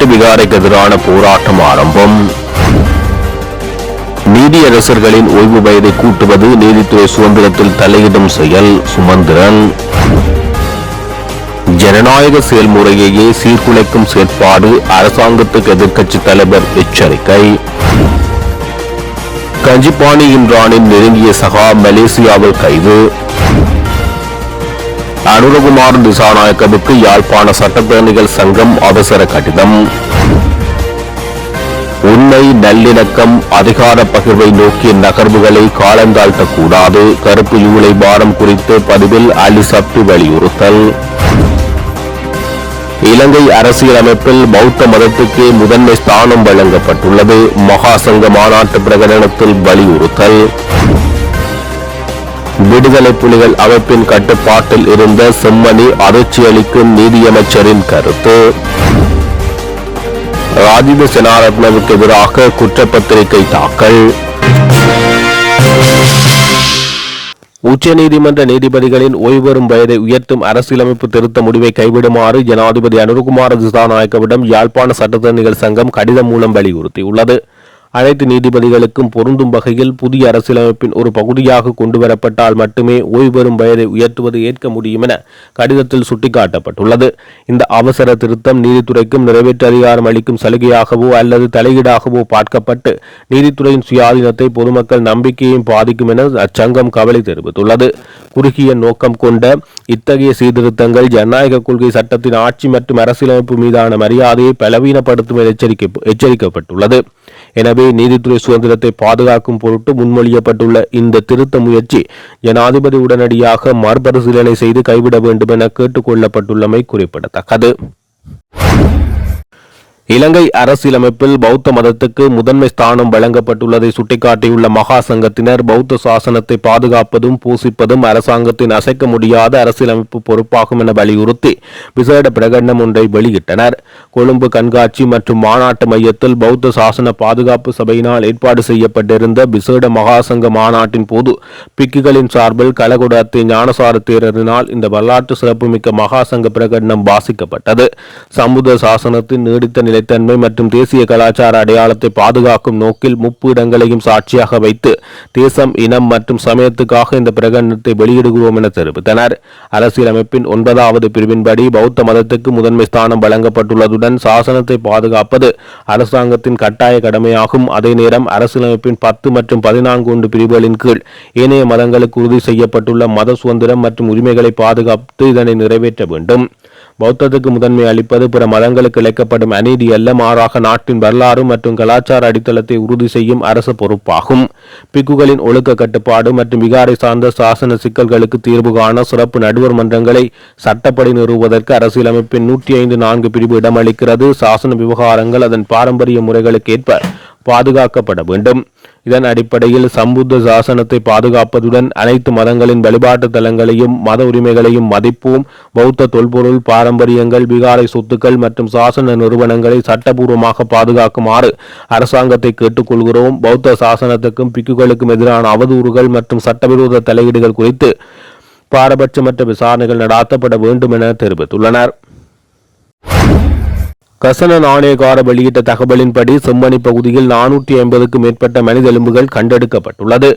வல்லாட்டு விகாரைக்கு எதிரான போராட்டம் ஆரம்பம். நீதியரசர்களின் ஓய்வு வயதை கூட்டுவது நீதித்துறை சுதந்திரத்தில் தலையிடும் செயல். சுமந்திரன். ஜனநாயக செயல்முறையையே சீர்குலைக்கும் செயற்பாடு அரசாங்கத்துக்கு எதிர்க்கட்சி தலைவர் எச்சரிக்கை. கஞ்சிபானி இம்ரானின் நெருங்கிய சகா மலேசியாவில் கைது. அனுரகுமார் திசாநாயக்கவுக்கு யாழ்ப்பாண சட்டத்தரணிகள் சங்கம் அவசர கடிதம். உண்மை, நல்லிணக்கம், அதிகார பகிர்வை நோக்கிய நகர்வுகளை காலந்தாழ்த்தக்கூடாது. கருப்பு யூலை வாரம் குறித்து பதிவில் அலி சப்டி வலியுறுத்தல். இலங்கை அரசியலமைப்பில் பௌத்த மதத்துக்கு முதன்மை ஸ்தானம் வழங்கப்பட்டுள்ளது. மகாசங்க மாநாட்டு பிரகடனத்தில் வலியுறுத்தல். விடுதலை புலிகள் அமைப்பின் கட்டுப்பாட்டில் இருந்த செம்மணி அதிர்ச்சியளிக்கும் நீதியமைச்சரின் கருத்து. ராஜித செனாரத்னவுக்கு எதிராக குற்றப்பத்திரிகை தாக்கல். உச்சநீதிமன்ற நீதிபதிகளின் ஓய்வுறும் வயதை உயர்த்தும் அரசியலமைப்பு திருத்த முடிவை கைவிடுமாறு ஜனாதிபதி அனுரகுமார திசாநாயக்கவிடம் யாழ்ப்பாண சட்டத்தரணிகள் சங்கம் கடிதம் மூலம் வலியுறுத்தியுள்ளது. அனைத்து நீதிபதிகளுக்கும் பொருந்தும் வகையில் புதிய அரசியலமைப்பின் ஒரு பகுதியாக கொண்டுவரப்பட்டால் மட்டுமே ஓய்வுறும் வயதை உயர்த்துவது ஏற்க முடியும் என கடிதத்தில் சுட்டிக்காட்டப்பட்டுள்ளது. இந்த அவசர திருத்தம் நீதித்துறைக்கும் நிறைவேற்று அதிகாரம் அளிக்கும் சலுகையாகவோ அல்லது தலையீடாகவோ பார்க்கப்பட்டு நீதித்துறையின் சுயாதீனத்தை பொதுமக்கள் நம்பிக்கையையும் பாதிக்கும் என அச்சங்கம் கவலை தெரிவித்துள்ளது. குறுகிய நோக்கம் கொண்ட இத்தகைய சீர்திருத்தங்கள் ஜனநாயக கொள்கை, சட்டத்தின் ஆட்சி மற்றும் அரசியலமைப்பு மீதான மரியாதையை பலவீனப்படுத்தும் என எச்சரிக்கப்பட்டுள்ளது. எனவே நீதித்துறை சுதந்திரத்தை பாதுகாக்கும் பொருட்டு முன்மொழியப்பட்டுள்ள இந்த திருத்த முயற்சி ஜனாதிபதி உடனடியாக மறுபரிசீலனை செய்து கைவிட வேண்டும் என கேட்டுக் கொள்ளப்பட்டுள்ளமை குறிப்பிடத்தக்கது. இலங்கை அரசியலமைப்பில் பௌத்த மதத்துக்கு முதன்மை ஸ்தானம் வழங்கப்பட்டுள்ளதை சுட்டிக்காட்டியுள்ள மகா சங்கத்தினர் பௌத்த சாசனத்தை பாதுகாப்பதும் பூசிப்பதும் அரசாங்கத்தின் அசைக்க முடியாத அரசியலமைப்பு பொறுப்பாகும் என வலியுறுத்தி விசேட பிரகடனம் ஒன்றை வெளியிட்டனர். கொழும்பு கண்காட்சி மற்றும் மாநாட்டு மையத்தில் பௌத்த சாசன பாதுகாப்பு சபையினால் ஏற்பாடு செய்யப்பட்டிருந்த விசேட மகாசங்க மாநாட்டின் போது பிக்குகளின் சார்பில் கலகுடத்தை ஞானசார தேரரினால் இந்த வரலாற்று சிறப்புமிக்க மகாசங்க பிரகடனம் வாசிக்கப்பட்டது. சமுத சாசனத்தின் நீடித்த நிலைத்தன்மை மற்றும் தேசிய கலாச்சார அடையாளத்தை பாதுகாக்கும் நோக்கில் 30 இடங்களையும் சாட்சியாக வைத்து தேசம், இனம் மற்றும் சமயத்துக்காக இந்த பிரகடனத்தை வெளியிடுகிறோம் என தெரிவித்தனர். அரசியலமைப்பின் 9வது பிரிவின்படி பௌத்த மதத்துக்கு முதன்மை ஸ்தானம் வழங்கப்பட்டுள்ளதுடன் சாசனத்தை பாதுகாப்பது அரசாங்கத்தின் கட்டாய கடமையாகும். அதே நேரம் அரசியலமைப்பின் 10 மற்றும் 14 பிரிவுகளின் கீழ் ஏனைய மதங்களுக்கு உறுதி செய்யப்பட்டுள்ள மத சுதந்திரம் மற்றும் உரிமைகளை பாதுகாத்து இதனை நிறைவேற்ற வேண்டும். பௌத்தத்துக்கு முதன்மை அளிப்பது பிற மதங்களுக்கு இழைக்கப்படும் அநீதி அல்ல, மாறாக நாட்டின் வரலாறு மற்றும் கலாச்சார அடித்தளத்தை உறுதி செய்யும் அரசு பொறுப்பாகும். பிக்குகளின் ஒழுக்க கட்டுப்பாடு மற்றும் விகாரை சார்ந்த சாசன சிக்கல்களுக்கு தீர்வு காண சிறப்பு நடுவர் மன்றங்களை சட்டப்படி நிறுவுவதற்கு அரசியலமைப்பின் 105(4) பிரிவு இடமளிக்கிறது. சாசன விவகாரங்கள் அதன் பாரம்பரிய முறைகளுக்கு ஏற்ப பாதுகாக்கப்பட வேண்டும். இதன் அடிப்படையில் சம்புத்த சாசனத்தை பாதுகாப்பதுடன் அனைத்து மதங்களின் வழிபாட்டு தலங்களையும் மத உரிமைகளையும் மதிப்போம். பௌத்த தொல்பொருள் பாரம்பரியங்கள், விகாரை சொத்துக்கள் மற்றும் சாசன நிறுவனங்களை சட்டபூர்வமாக பாதுகாக்குமாறு அரசாங்கத்தை கேட்டுக்கொள்கிறோம். பௌத்த சாசனத்துக்கும் பிக்குகளுக்கும் எதிரான அவதூறுகள் மற்றும் சட்டவிரோத தலையீடுகள் குறித்து பாரபட்சமற்ற விசாரணைகள் நடாத்தப்பட வேண்டும் என தெரிவித்துள்ளனர். கசன நாணயக்கார வெளியிட்ட தகவலின்படி செம்மணி பகுதியில் 450க்கும் மேற்பட்ட மனித எலும்புகள் கண்டெடுக்கப்பட்டுள்ளது.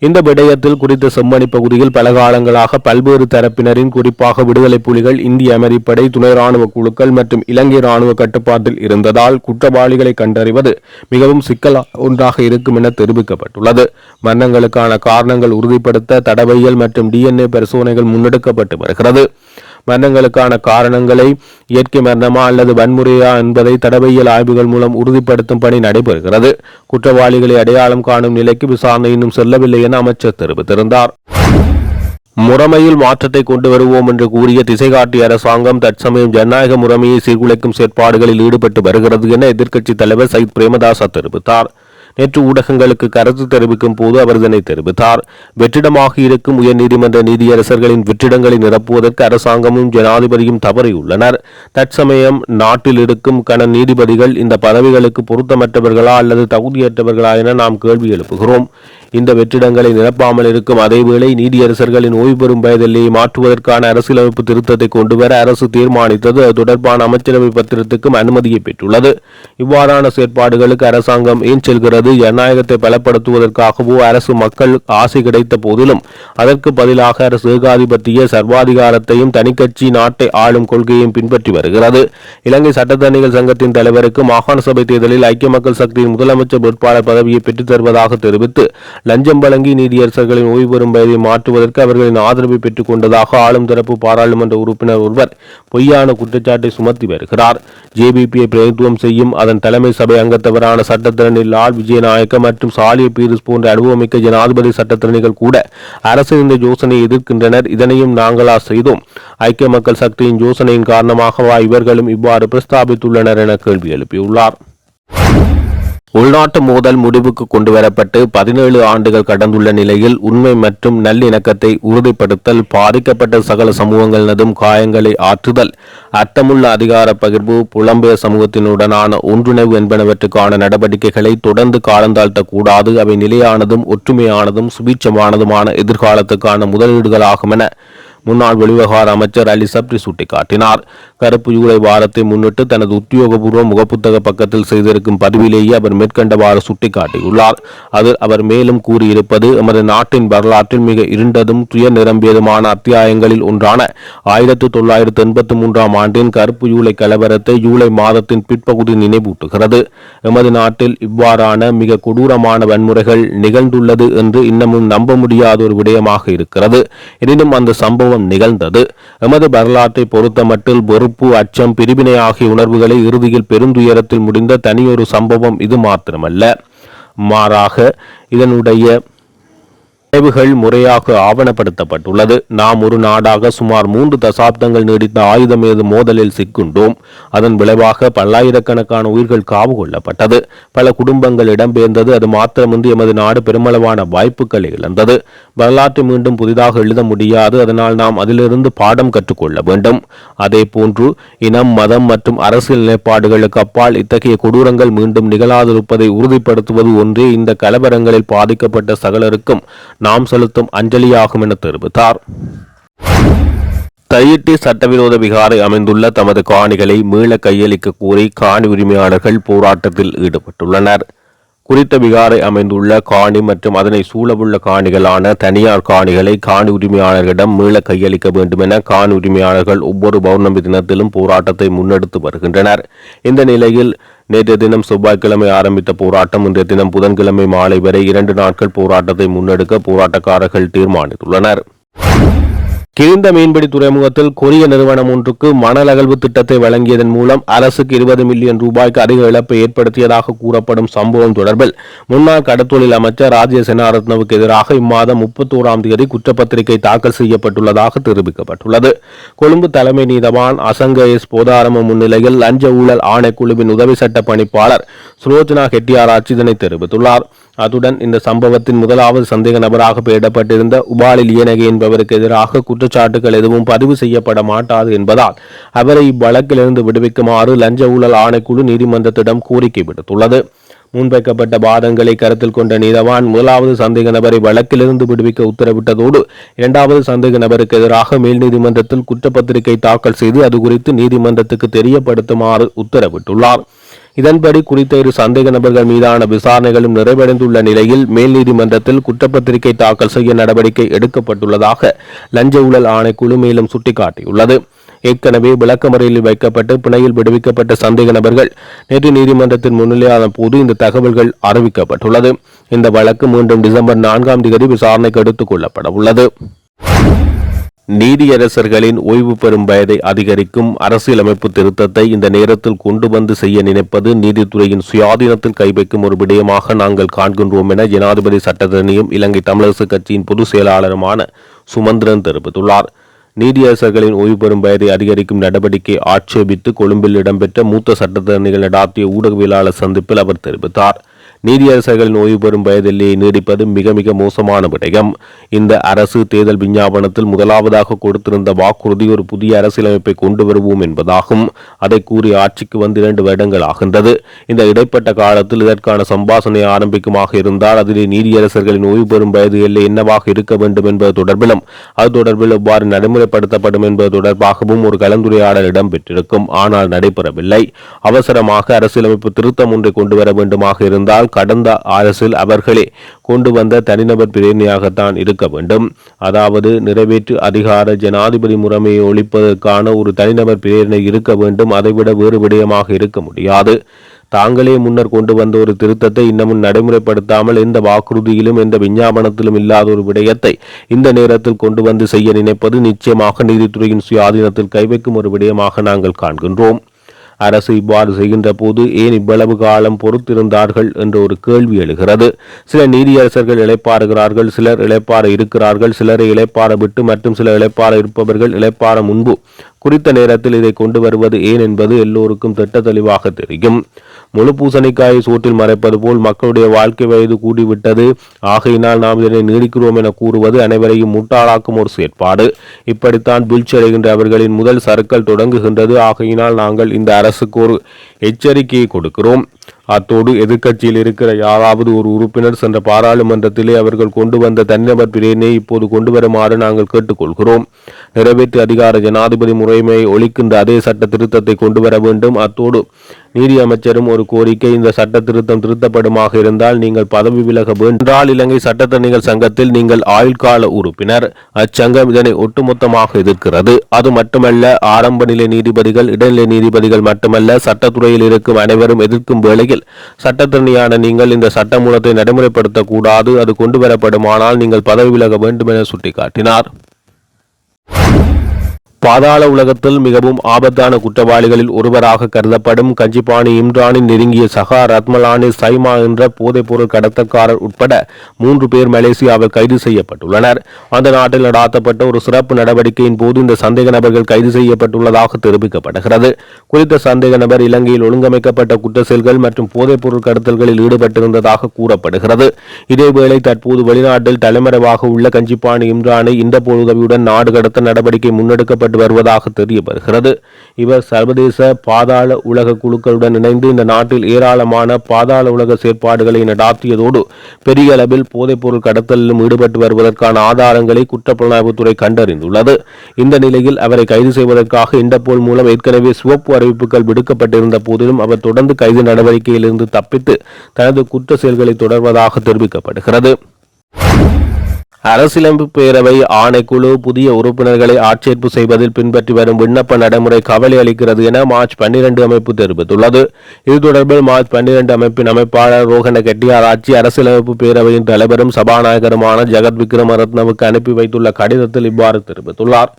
இந்த விடயத்தில் குறித்த செம்மணி பகுதியில் பல காலங்களாக பல்வேறு தரப்பினரின், குறிப்பாக விடுதலை புலிகள், இந்திய அமெரிப்படை, துணை ராணுவ குழுக்கள் மற்றும் இலங்கை ராணுவ கட்டுப்பாட்டில் இருந்ததால் குற்றவாளிகளை கண்டறிவது மிகவும் சிக்கல் ஒன்றாக இருக்கும் என தெரிவிக்கப்பட்டுள்ளது. மரணங்களுக்கான காரணங்கள் உறுதிப்படுத்த தடவையல் மற்றும் DNA பரிசோதனைகள் முன்னெடுக்கப்பட்டு வருகிறது. மரணங்களுக்கான காரணங்களை இயற்கை மரணமா அல்லது வன்முறையா என்பதை தடவையியல் ஆய்வுகள் மூலம் உறுதிப்படுத்தும் பணி நடைபெறுகிறது. குற்றவாளிகளை அடையாளம் காணும் நிலைக்கு விசாரணை இன்னும் செல்லவில்லை என அமைச்சர் தெரிவித்திருந்தார். முறைமையில் மாற்றத்தை கொண்டு வருவோம் என்று கூறிய திசைகாட்டிய அரசாங்கம் தற்சமயம் ஜனநாயக முறைமையை சீர்குலைக்கும் செயற்பாடுகளில் ஈடுபட்டு வருகிறது என எதிர்க்கட்சித் தலைவர் சயித் பிரேமதாச தெரிவித்தார். நேற்று ஊடகங்களுக்கு கருத்து தெரிவிக்கும் போது அவர் இதனை தெரிவித்தார். வெற்றிடமாக இருக்கும் உயர்நீதிமன்ற நீதியரசர்களின் வெற்றிடங்களை நிரப்புவதற்கு அரசாங்கமும் ஜனாதிபதியும் தவறியுள்ளனர். தற்சமயம் நாட்டில் இருக்கும் நீதிபதிகள் இந்த பதவிகளுக்கு பொருத்தமற்றவர்களா அல்லது தகுதியற்றவர்களா என நாம் கேள்வி எழுப்புகிறோம். இந்த வெற்றிடங்களை நிரப்பாமல் இருக்கும் அதேவேளை நீதியரசர்களின் ஓய்வு பெறும் வயதிலேயே மாற்றுவதற்கான அரசியலமைப்பு திருத்தத்தை கொண்டுவர அரசு தீர்மானித்தது. அது தொடர்பான அமைச்சரவை பத்திரத்துக்கும் அனுமதியை பெற்றுள்ளது. இவ்வாறான செயற்பாடுகளுக்கு அரசாங்கம் ஏன் செல்கிறது? ஜனநாயகத்தை பலப்படுத்துவதற்காகவோ? அரசு மக்கள் ஆசை கிடைத்த போதிலும் அதற்கு பதிலாக அரசு ஏகாதிபத்திய சர்வாதிகாரத்தையும் தனிக்கட்சி நாட்டை ஆளும் கொள்கையையும் பின்பற்றி வருகிறது. இலங்கை சட்டத்தரணிகள் சங்கத்தின் தலைவருக்கு மாகாண சபை தேர்தலில் ஐக்கிய மக்கள் சக்தியின் முதலமைச்சர் வேட்பாளர் பதவியை பெற்றுத் தருவதாக தெரிவித்து லஞ்சம் வழங்கி நீதியரசர்களின் ஓய்வு பெறும் வயதை மாற்றுவதற்கு அவர்களின் ஆதரவை பெற்றுக் கொண்டதாக ஆளும் தரப்பு பாராளுமன்ற உறுப்பினர் ஒருவர் பொய்யான குற்றச்சாட்டை சுமத்தி வருகிறார். ஜேபிபியை பிரதித்துவம் செய்யும் அதன் தலைமை சபை அங்கத்தவரான சட்டத்தரணி லால் விஜயநாயக்க மற்றும் சாலிய பீரிஸ் போன்ற அனுபவமிக்க ஜனாதிபதி சட்டத்தரணிகள் கூட அரசின் இந்த யோசனையை எதிர்க்கின்றனர். இதனையும் நாங்களா செய்தோம்? ஐக்கிய மக்கள் சக்தியின் யோசனையின் காரணமாகவா இவர்களும் இவ்வாறு பிரஸ்தாபித்துள்ளனர் என கேள்வி எழுப்பியுள்ளார். உள்நாட்டு மோதல் முடிவுக்கு கொண்டுவரப்பட்டு 17 ஆண்டுகள் கடந்துள்ள நிலையில் உண்மை மற்றும் நல்லிணக்கத்தை உறுதிப்படுத்தல், பாதிக்கப்பட்ட சகல சமூகங்களினதும் காயங்களை ஆற்றுதல், அர்த்தமுள்ள அதிகார பகிர்வு, புலம்பெயர் சமூகத்தினுடனான ஒன்றிணைவு என்பனவற்றுக்கான நடவடிக்கைகளை தொடர்ந்து காலந்தாழ்த்தக்கூடாது. அவை நிலையானதும் ஒற்றுமையானதும் சுபீட்சமானதுமான எதிர்காலத்துக்கான முதலீடுகளாகும் என முன்னாள் வெளிவிவகார அமைச்சர் அலி சப்ரி சுட்டிக்காட்டினார். கருப்பு ஜூலை வாரத்தை முன்னிட்டு தனது உத்தியோகபூர்வ முகப்புத்தக பக்கத்தில் செய்திருக்கும் பதிவிலேயே அவர் மேற்கண்டவாறு சுட்டிக்காட்டியுள்ளார். அதில் அவர் மேலும் கூறியிருப்பது, எமது நாட்டின் வரலாற்றில் மிக இருண்டதும் துயர் நிரம்பியதுமான அத்தியாயங்களில் ஒன்றான 1983 ஆண்டின் கருப்பு ஜூலை கலவரத்தை ஜூலை மாதத்தின் பிற்பகுதி நினைவூட்டுகிறது. எமது நாட்டில் இவ்வாறான மிக கொடூரமான வன்முறைகள் நிகழ்ந்துள்ளது என்று இன்னமும் நம்ப முடியாத ஒரு விடயமாக இருக்கிறது. எனினும் அந்த சம்பவம் நிகழ்ந்தது. எமது வரலாற்றை பொறுத்தமட்டில் வெறுப்பு, அச்சம், பிரிவினை ஆகிய உணர்வுகளை இறுதியில் பெருந்துயரத்தில் முடிந்த தனியொரு சம்பவம் இது மாத்திரமல்ல. மாறாக இதனுடைய விளைவுகள் முறையாக ஆவணப்படுத்தப்பட்டுள்ளது. நாம் ஒரு நாடாக சுமார் 3 தசாப்தங்கள் நீடித்த ஆயுதமேது மோதலில் சிக்குண்டோம். அதன் விளைவாக பல்லாயிரக்கணக்கான உயிர்கள் காவு கொள்ளப்பட்டது. பல குடும்பங்கள் இடம்பெயர்ந்தது. அது மாத்திரமின்றி எமது நாடு பெருமளவான வாய்ப்புகளை இழந்தது. வரலாற்றை மீண்டும் புதிதாக எழுத முடியாது. அதனால் நாம் அதிலிருந்து பாடம் கற்றுக்கொள்ள வேண்டும். அதே போன்று இனம், மதம் மற்றும் அரசியல் நிலைப்பாடுகளுக்கு அப்பால் இத்தகைய கொடூரங்கள் மீண்டும் நிகழாதிருப்பதை உறுதிப்படுத்துவது ஒன்றே இந்த கலவரங்களில் பாதிக்கப்பட்ட சகலருக்கும் நாம் செலுத்தும் அஞ்சலியாகும் என தெரிவித்தார். தையிட்டி சட்டவிரோத விகாரை அமைந்துள்ள தமது காணிகளை மீள கையளிக்க கோரி காணி உரிமையாளர்கள் போராட்டத்தில் ஈடுபட்டுள்ளனர். குறித்த விகாரை அமைந்துள்ள காணி மற்றும் அதனை சூழவுள்ள காணிகளான தனியார் காணிகளை காணி உரிமையாளர்களிடம் மீள கையளிக்க வேண்டும் என காணி உரிமையாளர்கள் ஒவ்வொரு பௌர்ணமி தினத்திலும் போராட்டத்தை முன்னெடுத்து வருகின்றனர். இந்த நிலையில் நேற்றைய தினம் செவ்வாய்க்கிழமை ஆரம்பித்த போராட்டம் இன்றைய தினம் புதன்கிழமை மாலை வரை 2 நாட்கள் போராட்டத்தை முன்னெடுக்க போராட்டக்காரர்கள் தீர்மானித்துள்ளனர். கிழிந்த மீன்பிடி துறைமுகத்தில் கொரிய நிறுவனம் ஒன்றுக்கு மணல் அகழ்வு திட்டத்தை வழங்கியதன் மூலம் அரசுக்கு 20 மில்லியன் ரூபாய்க்கு அதிக இழப்பை ஏற்படுத்தியதாக கூறப்படும் சம்பவம் தொடர்பில் முன்னாள் கடத்தொழில் அமைச்சர் ராஜ்ய செனாரத்னவுக்கு எதிராக இம்மாதம் 31ஆம் தேதி குற்றப்பத்திரிகை தாக்கல் செய்யப்பட்டுள்ளதாக தெரிவிக்கப்பட்டுள்ளது. கொழும்பு தலைமை நீதவான் அசங்க எஸ் போதாரம முன்னிலையில் லஞ்ச ஊழல் ஆணைக்குழுவின் உதவி சட்ட பணிப்பாளர் சுலோச்சனா ஹெட்டியாராட்சி இதனை தெரிவித்துள்ளார். அத்துடன் இந்த சம்பவத்தின் முதலாவது சந்தேக நபராக பெயரிடப்பட்டிருந்த உபாலி லியனகே என்பவருக்கு எதிராக குற்றச்சாட்டுகள் எதுவும் பதிவு செய்யப்பட மாட்டாது என்பதால் அவரை இவ்வழக்கிலிருந்து விடுவிக்குமாறு லஞ்ச ஊழல் ஆணைக்குழு நீதிமன்றத்திடம் கோரிக்கை விடுத்துள்ளது. முன்வைக்கப்பட்ட வாதங்களை கருத்தில் கொண்ட நீதவான் முதலாவது சந்தேக நபரை வழக்கிலிருந்து விடுவிக்க உத்தரவிட்டதோடு 2வது சந்தேக நபருக்கு எதிராக மேல் நீதிமன்றத்தில் குற்றப்பத்திரிகை தாக்கல் செய்து அது குறித்து நீதிமன்றத்துக்கு தெரியப்படுத்துமாறு உத்தரவிட்டுள்ளார். இதன்படி குறித்த 2 சந்தேக நபர்கள் மீதான விசாரணைகளும் நிறைவடைந்துள்ள நிலையில் மேல் நீதிமன்றத்தில் குற்றப்பத்திரிகை தாக்கல் செய்ய நடவடிக்கை எடுக்கப்பட்டுள்ளதாக லஞ்ச ஊழல் ஆணைக்குழு மேலும் சுட்டிக்காட்டியுள்ளது. ஏற்கனவே விளக்கமறையில் வைக்கப்பட்டு பிணையில் விடுவிக்கப்பட்ட சந்தேக நபர்கள் நேற்று நீதிமன்றத்தின் முன்னிலையான போது இந்த தகவல்கள் அறிவிக்கப்பட்டுள்ளது. இந்த வழக்கு மீண்டும் டிசம்பர் 4ஆம் தேதி விசாரணைக்கு எடுத்துக் கொள்ளப்பட உள்ளது. நீதியரசர்களின் ஓய்வு பெறும் வயதை அதிகரிக்கும் அரசியலமைப்பு திருத்தத்தை இந்த நேரத்தில் கொண்டு வந்து செய்ய நினைப்பது நீதித்துறையின் சுயாதீனத்தில் கைவைக்கும் ஒரு விடயமாக நாங்கள் காண்கின்றோம் என ஜனாதிபதி சட்டத்தரணியும் இலங்கை தமிழரசு கட்சியின் பொதுச் செயலாளருமான சுமந்திரன் தெரிவித்துள்ளார். நீதியரசர்களின் ஓய்வு பெறும் வயதை அதிகரிக்கும் நடவடிக்கை ஆட்சேபித்து கொழும்பில் இடம்பெற்ற மூத்த சட்டத்தரணிகள் நடாத்திய ஊடகவியலாளர் சந்திப்பில் அவர் தெரிவித்தார். நீதியரசர்களின் ஓய்வு பெறும் வயதிலேயே நீடிப்பது மிக மிக மோசமான விடயம். இந்த அரசு தேர்தல் விஞ்ஞாபனத்தில் முதலாவதாக கொடுத்திருந்த வாக்குறுதி ஒரு புதிய அரசியலமைப்பை கொண்டு வருவோம் என்பதாகும். அதை கூறி ஆட்சிக்கு வந்து 2 வருடங்கள் ஆகின்றது. இந்த இடைப்பட்ட காலத்தில் இதற்கான சம்பாசனை ஆரம்பிக்குமாக இருந்தால் அதிலே நீதியரசர்களின் ஓய்வு பெறும் வயது எல்லை என்னவாக இருக்க வேண்டும் என்பது தொடர்பிலும் அது தொடர்பில் எவ்வாறு நடைமுறைப்படுத்தப்படும் என்பது தொடர்பாகவும் ஒரு கலந்துரையாடல் இடம்பெற்றிருக்கும். ஆனால் நடைபெறவில்லை. அவசரமாக அரசியலமைப்பு திருத்தம் ஒன்றை கொண்டு வர வேண்டுமாக இருந்தால் கடந்த அரசில் அவர்களே கொண்டு வந்த தனிநபர் பிரேரணையாகத்தான் இருக்க வேண்டும். அதாவது நிறைவேற்று அதிகார ஜனாதிபதி முறைமையை ஒழிப்பதற்கான ஒரு தனிநபர் பிரேரணை இருக்க வேண்டும். அதைவிட வேறு விடயமாக இருக்க முடியாது. தாங்களே முன்னர் கொண்டு வந்த ஒரு திருத்தத்தை இன்னமும் நடைமுறைப்படுத்தாமல் எந்த வாக்குறுதியிலும் எந்த விஞ்ஞாபனத்திலும் இல்லாத ஒரு விடயத்தை இந்த நேரத்தில் கொண்டு வந்து செய்ய நினைப்பது நிச்சயமாக நீதித்துறையின் சுயாதீனத்தில் கைவைக்கும் ஒரு விடயமாக நாங்கள் காண்கின்றோம். அரசு இவ்வாறு செய்கின்ற போது ஏன் இவ்வளவு காலம் பொறுத்திருந்தார்கள் என்ற ஒரு கேள்வி எழுகிறது. சில நீதியரசர்கள் இளைப்பாறுகிறார்கள், சிலர் இளைப்பாற இருக்கிறார்கள், சிலரை இளைப்பாற விட்டு மற்றும் சில இளைப்பாற இருப்பவர்கள் இளைப்பாற முன்பு குறித்த நேரத்தில் இதை கொண்டு வருவது ஏன் என்பது எல்லோருக்கும் திட்ட தெளிவாக தெரியும். முழு பூசணிக்காயை சோற்றில் மறைப்பது போல் மக்களுடைய வாழ்க்கை வயது கூடிவிட்டது, ஆகையினால் நாம் இதனை நீடிக்கிறோம் என கூறுவது அனைவரையும் முட்டாளாக்கும் ஒரு செயற்பாடு. இப்படித்தான் வீழ்ச்சி அடைகின்ற அவர்களின் முதல் சறுக்கல் தொடங்குகின்றது. ஆகையினால் நாங்கள் இந்த அரசுக்கு ஒரு எச்சரிக்கையை கொடுக்கிறோம். அத்தோடு எதிர்க்கட்சியில் இருக்கிற யாராவது ஒரு உறுப்பினர் சென்ற பாராளுமன்றத்திலே அவர்கள் கொண்டு வந்த தனிநபர் பிரேரணையை இப்போது கொண்டு வருமாறு நாங்கள் கேட்டுக்கொள்கிறோம். நிறைவேற்று அதிகார ஜனாதிபதி முறைமையை ஒழிக்கின்ற அதே சட்ட திருத்தத்தை கொண்டு வர வேண்டும். அத்தோடு நீதி அமைச்சரும் ஒரு கோரிக்கை, இந்த சட்ட திருத்தம் திருத்தப்படுமாக இருந்தால் நீங்கள் பதவி விலக வேண்டால் இலங்கை சட்டத்தரணிகள் சங்கத்தில் நீங்கள் ஆயுள்கால உறுப்பினர். அச்சங்கம் இதனை ஒட்டுமொத்தமாக எதிர்க்கிறது. அது மட்டுமல்ல, ஆரம்ப நிலை நீதிபதிகள், இடைநிலை நீதிபதிகள் மட்டுமல்ல, சட்டத்துறையில் இருக்கும் அனைவரும் எதிர்க்கும் வேளையில் சட்டத்தரணியான நீங்கள் இந்த சட்ட மூலத்தை நடைமுறைப்படுத்தக்கூடாது. அது கொண்டு வரப்படுமானால் நீங்கள் பதவி விலக வேண்டும் என சுட்டிக்காட்டினார். பாதாள உலகத்தில் மிகவும் ஆபத்தான குற்றவாளிகளில் ஒருவராக கருதப்படும் கஞ்சிபாணி இம்ரானின் நெருங்கிய சகா ரத்மலானி சைமா என்ற போதைப்பொருள் கடத்தக்காரர் உட்பட 3 பேர் மலேசியாவில் கைது செய்யப்பட்டுள்ளனர். அந்த நாட்டில் நடாத்தப்பட்ட ஒரு சிறப்பு நடவடிக்கையின் போது இந்த சந்தேக நபர்கள் கைது செய்யப்பட்டுள்ளதாக தெரிவிக்கப்படுகிறது. குறித்த சந்தேக நபர் இலங்கையில் ஒழுங்கமைக்கப்பட்ட குற்ற செயல்கள் மற்றும் போதைப்பொருள் கடத்தல்களில் ஈடுபட்டிருந்ததாக கூறப்படுகிறது. இதேவேளை தற்போது வெளிநாட்டில் தலைமறைவாக உள்ள கஞ்சிபாணி இம்ரானை இன்டர்போல் உதவியுடன் நாடு கடத்த நடவடிக்கை முன்னெடுக்கப்பட்டு வருவதாக தெரிய வருகிறது. இவர் சர்வதேச பாதாள உலக குழுக்களுடன் இணைந்து இந்த நாட்டில் ஏராளமான பாதாள உலக செயற்பாடுகளை நடாத்தியதோடு பெரிய அளவில் போதைப்பொருள் கடத்தலிலும் ஈடுபட்டு வருவதற்கான ஆதாரங்களை குற்றப்புலனாய்வுத்துறை கண்டறிந்துள்ளது. இந்த நிலையில் அவரை கைது செய்வதற்காக இன்டர்போல் மூலம் ஏற்கனவே சிவப்பு அறிவிப்புகள் விடுக்கப்பட்டிருந்த போதிலும் அவர் தொடர்ந்து கைது நடவடிக்கையிலிருந்து தப்பித்து தனது குற்ற செயல்களை தொடர்வதாக தெரிவிக்கப்படுகிறது. அரசியலமைப்பு பேரவை ஆணைக்குழு புதிய உறுப்பினர்களை ஆட்சேர்ப்பு செய்வதில் பின்பற்றி வரும் விண்ணப்ப நடைமுறை கவலை அளிக்கிறது என மார்ச் 12 அமைப்பு தெரிவித்துள்ளது. இது தொடர்பில் மார்ச் 12 அமைப்பின் அமைப்பாளர் ரோஹன கெட்டியாராட்சி அரசியலமைப்பு பேரவையின் தலைவரும் சபாநாயகருமான ஜெகத் விக்ரமரத்னவுக்கு அனுப்பி வைத்துள்ள கடிதத்தில் இவ்வாறு தெரிவித்துள்ளார்.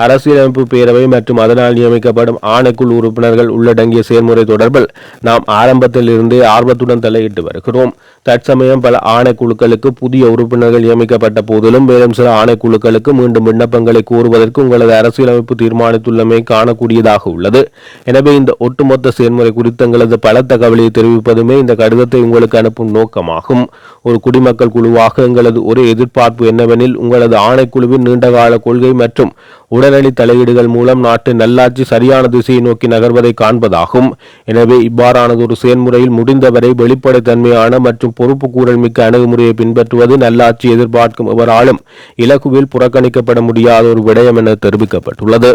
அரசியலமைப்பு பேரவை மற்றும் அதனால் நியமிக்கப்படும் ஆணைக்குழு உறுப்பினர்கள் உள்ளடங்கிய செயல்முறை தொடர்பில் நாம் ஆரம்பத்தில் இருந்தே ஆர்வத்துடன் தலையிட்டு வருகிறோம். தற்சமயம் பல ஆணைக்குழுக்களுக்கு புதிய உறுப்பினர்கள் நியமிக்கப்பட்ட போதிலும் மேலும் சில ஆணைக்குழுக்களுக்கு மீண்டும் விண்ணப்பங்களை கோருவதற்கு உங்களது அரசியலமைப்பு தீர்மானித்துள்ளமை காணக்கூடியதாக உள்ளது. எனவே இந்த ஒட்டுமொத்த செயல்முறை குறித்து எங்களது பலத்த கவலையை தெரிவிப்பதுமே இந்த கடிதத்தை உங்களுக்கு அனுப்பும் நோக்கமாகும். ஒரு குடிமக்கள் குழுவாக எங்களது ஒரே எதிர்பார்ப்பு என்னவெனில் உங்களது ஆணைக்குழுவின் நீண்டகால கொள்கை மற்றும் உடனடி தலையீடுகள் மூலம் நாட்டின் நல்லாட்சி சரியான திசையை நோக்கி நகர்வதை காண்பதாகும். எனவே இவ்வாறானது ஒரு செயல்முறையில் முடிந்தவரை வெளிப்படைத்தன்மையான மற்றும் பொறுப்பு கூறல் மிக்க அணுகுமுறையை பின்பற்றுவது நல்லாட்சி எதிர்பார்க்கும் எவராலும் இலகுவில் புறக்கணிக்கப்பட முடியாத ஒரு விடயம் என தெரிவிக்கப்பட்டுள்ளது.